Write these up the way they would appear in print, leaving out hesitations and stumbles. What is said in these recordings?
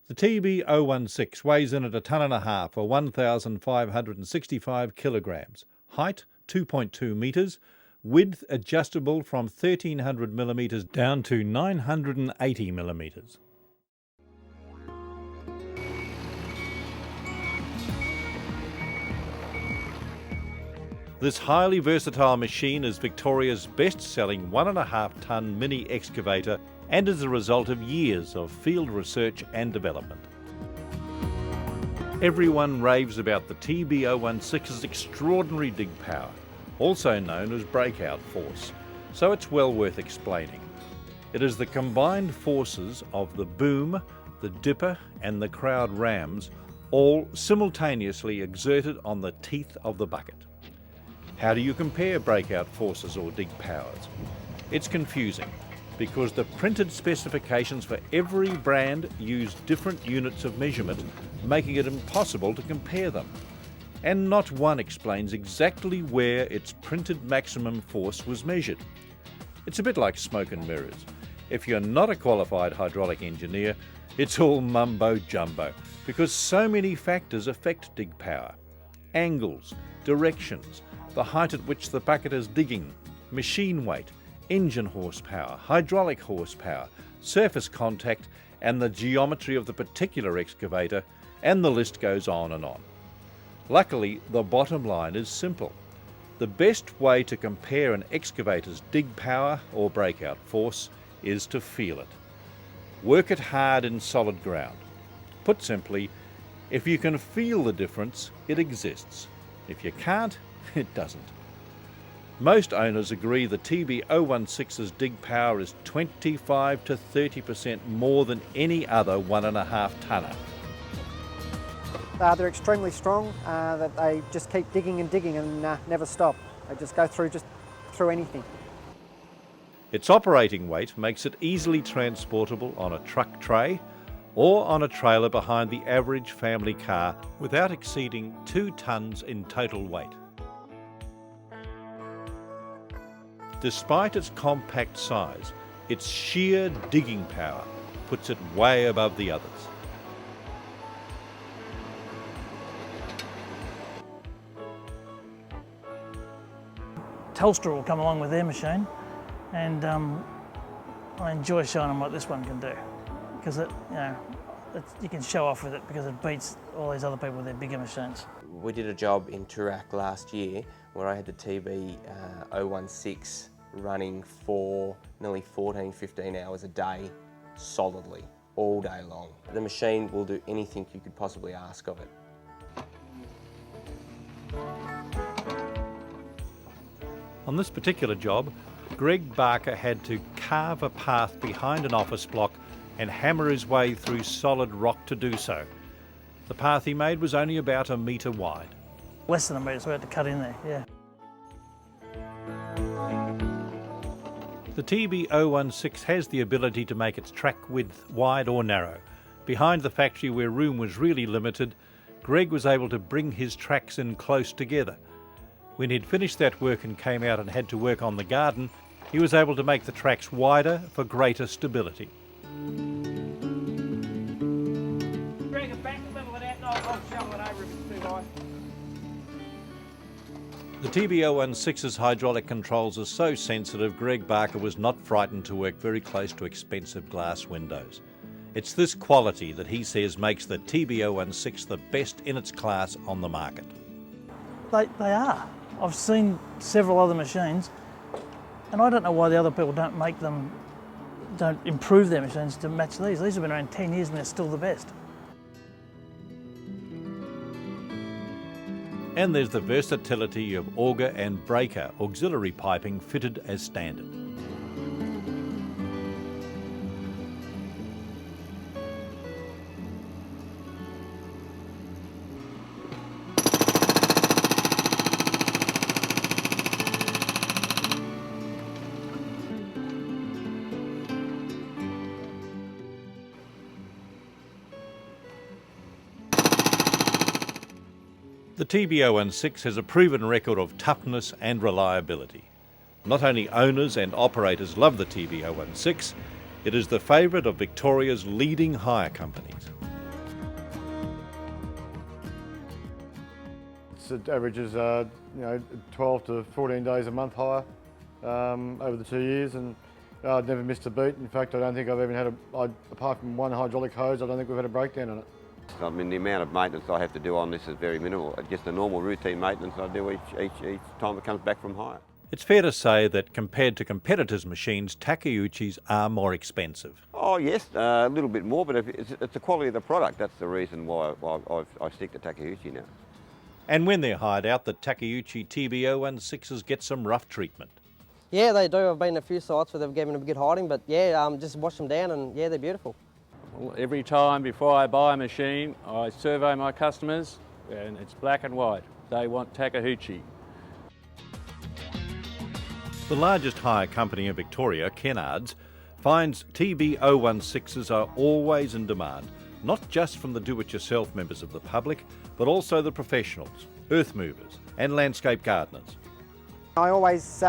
The Tb016 weighs in at 1.5 tons or 1,565 kilograms, height 2.2 metres, width adjustable from 1,300 millimetres down to 980 millimetres. This highly versatile machine is Victoria's best-selling 1.5-tonne mini excavator and is the result of years of field research and development. Everyone raves about the Tb016's extraordinary dig power, also known as breakout force, so it's well worth explaining. It is the combined forces of the boom, the dipper and the crowd rams, all simultaneously exerted on the teeth of the bucket. How do you compare breakout forces or dig powers? It's confusing because the printed specifications for every brand use different units of measurement, making it impossible to compare them. And not one explains exactly where its printed maximum force was measured. It's a bit like smoke and mirrors. If you're not a qualified hydraulic engineer, it's all mumbo jumbo because so many factors affect dig power. Angles, directions, the height at which the bucket is digging, machine weight, engine horsepower, hydraulic horsepower, surface contact, and the geometry of the particular excavator, and the list goes on and on. Luckily, the bottom line is simple. The best way to compare an excavator's dig power or breakout force is to feel it. Work it hard in solid ground. Put simply, if you can feel the difference, it exists. If you can't, it doesn't. Most owners agree the Tb016's dig power is 25 to 30% more than any other 1.5 tonner. They're extremely strong, that they just keep digging and digging and never stop. They just go through anything. Its operating weight makes it easily transportable on a truck tray or on a trailer behind the average family car without exceeding 2 tonnes in total weight. Despite its compact size, its sheer digging power puts it way above the others. Telstra will come along with their machine, and I enjoy showing them what this one can do because you can show off with it because it beats all these other people with their bigger machines. We did a job in Toorak last year where I had the Tb016 running for nearly 14-15 hours a day solidly, all day long. The machine will do anything you could possibly ask of it. On this particular job, Greg Barker had to carve a path behind an office block and hammer his way through solid rock to do so. The path he made was only about 1 metre wide. Less than 1 metre, so we had to cut in there, yeah. The Tb016 has the ability to make its track width wide or narrow. Behind the factory where room was really limited, Greg was able to bring his tracks in close together. When he'd finished that work and came out and had to work on the garden, he was able to make the tracks wider for greater stability. Greg, back a little of that and I'll shovel it over if it's too high. The Tb016's hydraulic controls are so sensitive, Greg Barker was not frightened to work very close to expensive glass windows. It's this quality that he says makes the Tb016 the best in its class on the market. They are. I've seen several other machines, and I don't know why the other people don't improve their machines to match these. These have been around 10 years and they're still the best. And there's the versatility of auger and breaker auxiliary piping fitted as standard. The Tb016 has a proven record of toughness and reliability. Not only owners and operators love the Tb016, it is the favourite of Victoria's leading hire companies. It averages 12 to 14 days a month hire over the 2 years, and I've never missed a beat. In fact, I don't think I've even had apart from one hydraulic hose, I don't think we've had a breakdown on it. I mean, the amount of maintenance I have to do on this is very minimal. Just a normal routine maintenance I do each time it comes back from hire. It's fair to say that compared to competitors' machines, Takeuchi's are more expensive. Oh yes, a little bit more, but it's the quality of the product. That's the reason why I stick to Takeuchi now. And when they're hired out, the Takeuchi Tb016s get some rough treatment. Yeah, they do. I've been to a few sites where they've given them a good hiding, but yeah, just wash them down and yeah, they're beautiful. Well, every time before I buy a machine, I survey my customers and it's black and white. They want Takeuchi. The largest hire company in Victoria, Kennards, finds Tb016s are always in demand, not just from the do-it-yourself members of the public, but also the professionals, earth movers and landscape gardeners. I always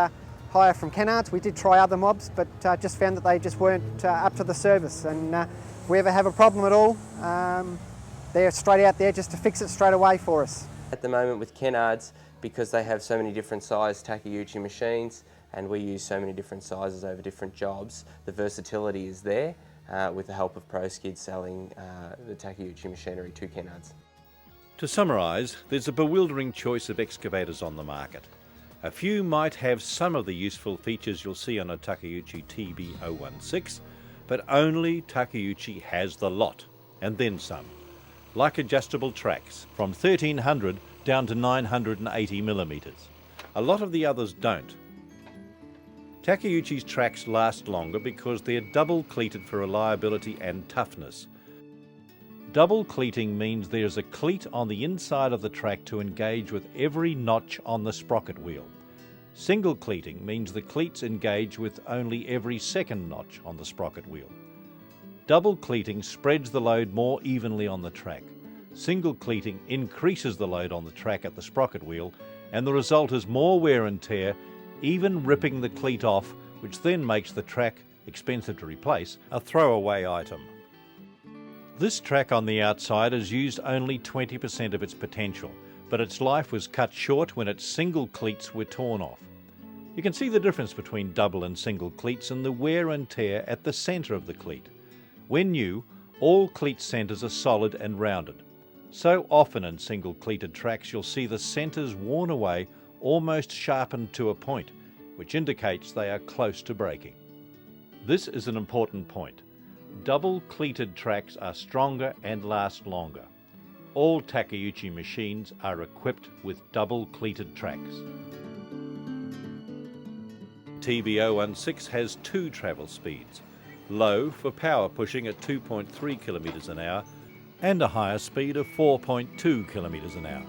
hire from Kennards. We did try other mobs, but just found that they just weren't up to the service. And if we ever have a problem at all, they're straight out there just to fix it straight away for us. At the moment with Kennards, because they have so many different size Takeuchi machines and we use so many different sizes over different jobs, the versatility is there with the help of ProSkid selling the Takeuchi machinery to Kennards. To summarise, there's a bewildering choice of excavators on the market. A few might have some of the useful features you'll see on a Takeuchi Tb016, but only Takeuchi has the lot, and then some. Like adjustable tracks, from 1300 down to 980 millimetres. A lot of the others don't. Takeuchi's tracks last longer because they're double cleated for reliability and toughness. Double cleating means there's a cleat on the inside of the track to engage with every notch on the sprocket wheel. Single cleating means the cleats engage with only every second notch on the sprocket wheel. Double cleating spreads the load more evenly on the track. Single cleating increases the load on the track at the sprocket wheel, and the result is more wear and tear, even ripping the cleat off, which then makes the track, expensive to replace, a throwaway item. This track on the outside has used only 20% of its potential, but its life was cut short when its single cleats were torn off. You can see the difference between double and single cleats in the wear and tear at the centre of the cleat. When new, all cleat centres are solid and rounded. So often in single cleated tracks you'll see the centres worn away, almost sharpened to a point, which indicates they are close to breaking. This is an important point. Double cleated tracks are stronger and last longer. All Takeuchi machines are equipped with double cleated tracks. Tb016 has two travel speeds, low for power pushing at 2.3 kilometres an hour and a higher speed of 4.2 kilometres an hour.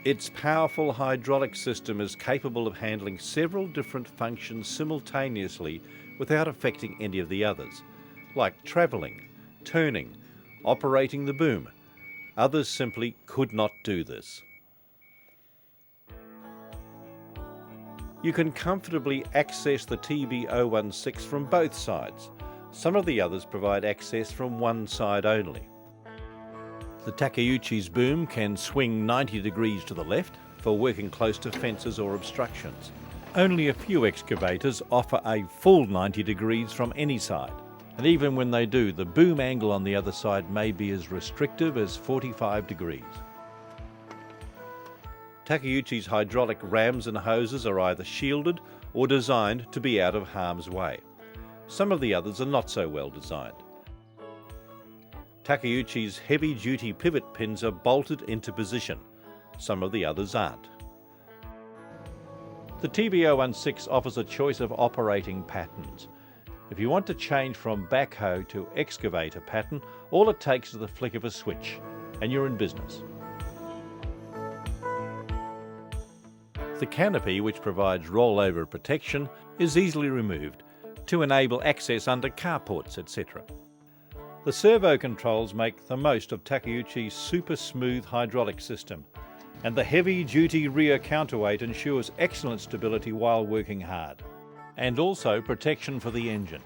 Its powerful hydraulic system is capable of handling several different functions simultaneously without affecting any of the others, like travelling, turning, operating the boom. Others simply could not do this. You can comfortably access the Tb016 from both sides. Some of the others provide access from one side only. The Takeuchi's boom can swing 90 degrees to the left for working close to fences or obstructions. Only a few excavators offer a full 90 degrees from any side, and even when they do, the boom angle on the other side may be as restrictive as 45 degrees. Takeuchi's hydraulic rams and hoses are either shielded or designed to be out of harm's way. Some of the others are not so well designed. Takeuchi's heavy-duty pivot pins are bolted into position. Some of the others aren't. The Tb016 offers a choice of operating patterns. If you want to change from backhoe to excavator pattern, all it takes is the flick of a switch, and you're in business. The canopy, which provides rollover protection, is easily removed to enable access under carports, etc. The servo controls make the most of Takeuchi's super smooth hydraulic system, and the heavy-duty rear counterweight ensures excellent stability while working hard, and also protection for the engine.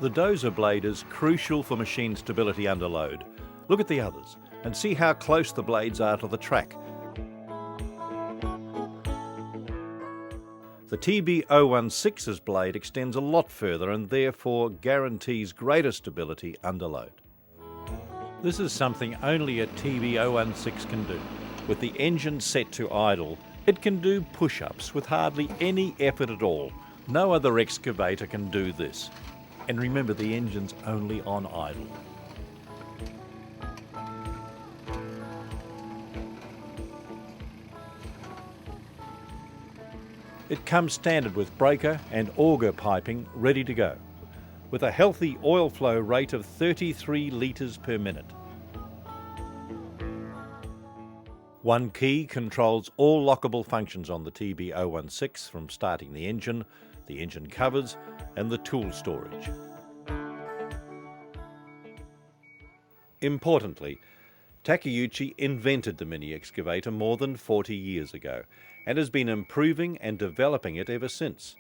The dozer blade is crucial for machine stability under load. Look at the others. and see how close the blades are to the track. The Tb016's blade extends a lot further and therefore guarantees greater stability under load. This is something only a Tb016 can do. With the engine set to idle, it can do push-ups with hardly any effort at all. No other excavator can do this. And remember, the engine's only on idle. It comes standard with breaker and auger piping ready to go, with a healthy oil flow rate of 33 litres per minute. One key controls all lockable functions on the Tb016, from starting the engine covers and the tool storage. Importantly, Takeuchi invented the mini excavator more than 40 years ago and has been improving and developing it ever since.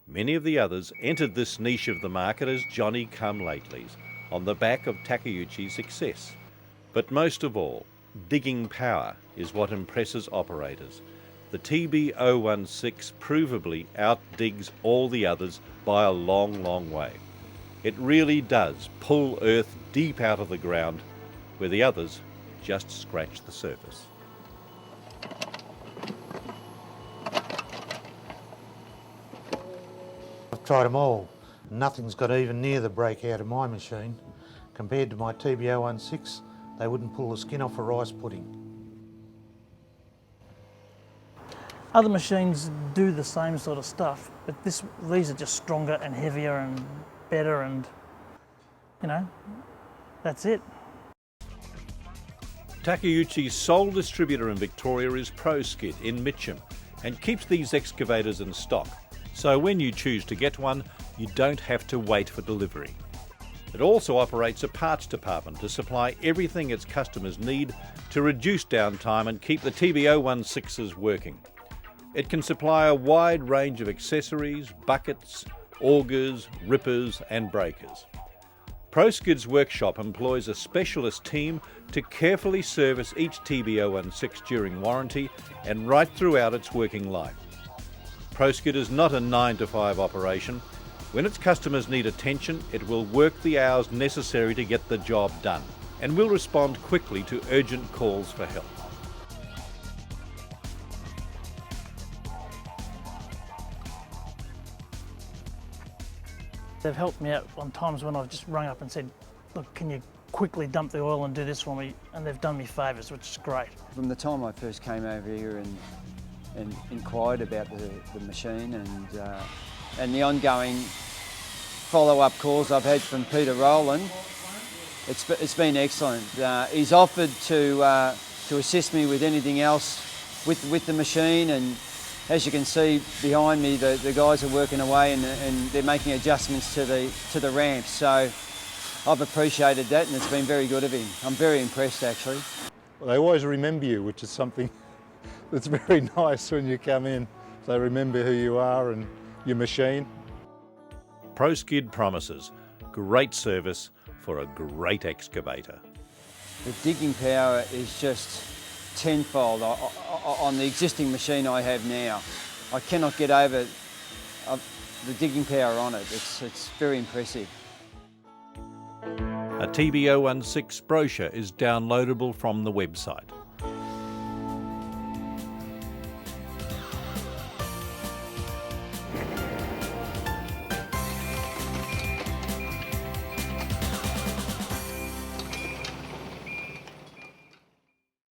Many of the others entered this niche of the market as Johnny-come-latelys on the back of Takeuchi's success. But most of all, digging power is what impresses operators. The Tb016 provably outdigs all the others by a long, long way. It really does pull earth deep out of the ground, where the others just scratch the surface. I've tried them all. Nothing's got even near the breakout of my machine. Compared to my Tb016, they wouldn't pull the skin off a rice pudding. Other machines do the same sort of stuff, but these are just stronger and heavier and better, and you know, that's it. Takeuchi's sole distributor in Victoria is ProSkid in Mitcham and keeps these excavators in stock, so when you choose to get one, you don't have to wait for delivery. It also operates a parts department to supply everything its customers need to reduce downtime and keep the Tb016s working. It can supply a wide range of accessories, buckets, augers, rippers and breakers. ProSkid's workshop employs a specialist team to carefully service each Tb016 during warranty and right throughout its working life. ProSkid is not a 9-to-5 operation. When its customers need attention, it will work the hours necessary to get the job done and will respond quickly to urgent calls for help. They've helped me out on times when I've just rung up and said, look, can you quickly dump the oil and do this for me? And they've done me favours, which is great. From the time I first came over here and inquired about the machine and the ongoing follow-up calls I've had from Peter Rowland, it's been excellent. He's offered to assist me with anything else with the machine, and as you can see behind me, the guys are working away and they're making adjustments to the ramps. So I've appreciated that, and it's been very good of him. I'm very impressed, actually. Well, they always remember you, which is something that's very nice when you come in. They remember who you are and your machine. ProSkid promises great service for a great excavator. The digging power is just tenfold on the existing machine I have now. I cannot get over the digging power on it. It's very impressive. A Tb016 brochure is downloadable from the website.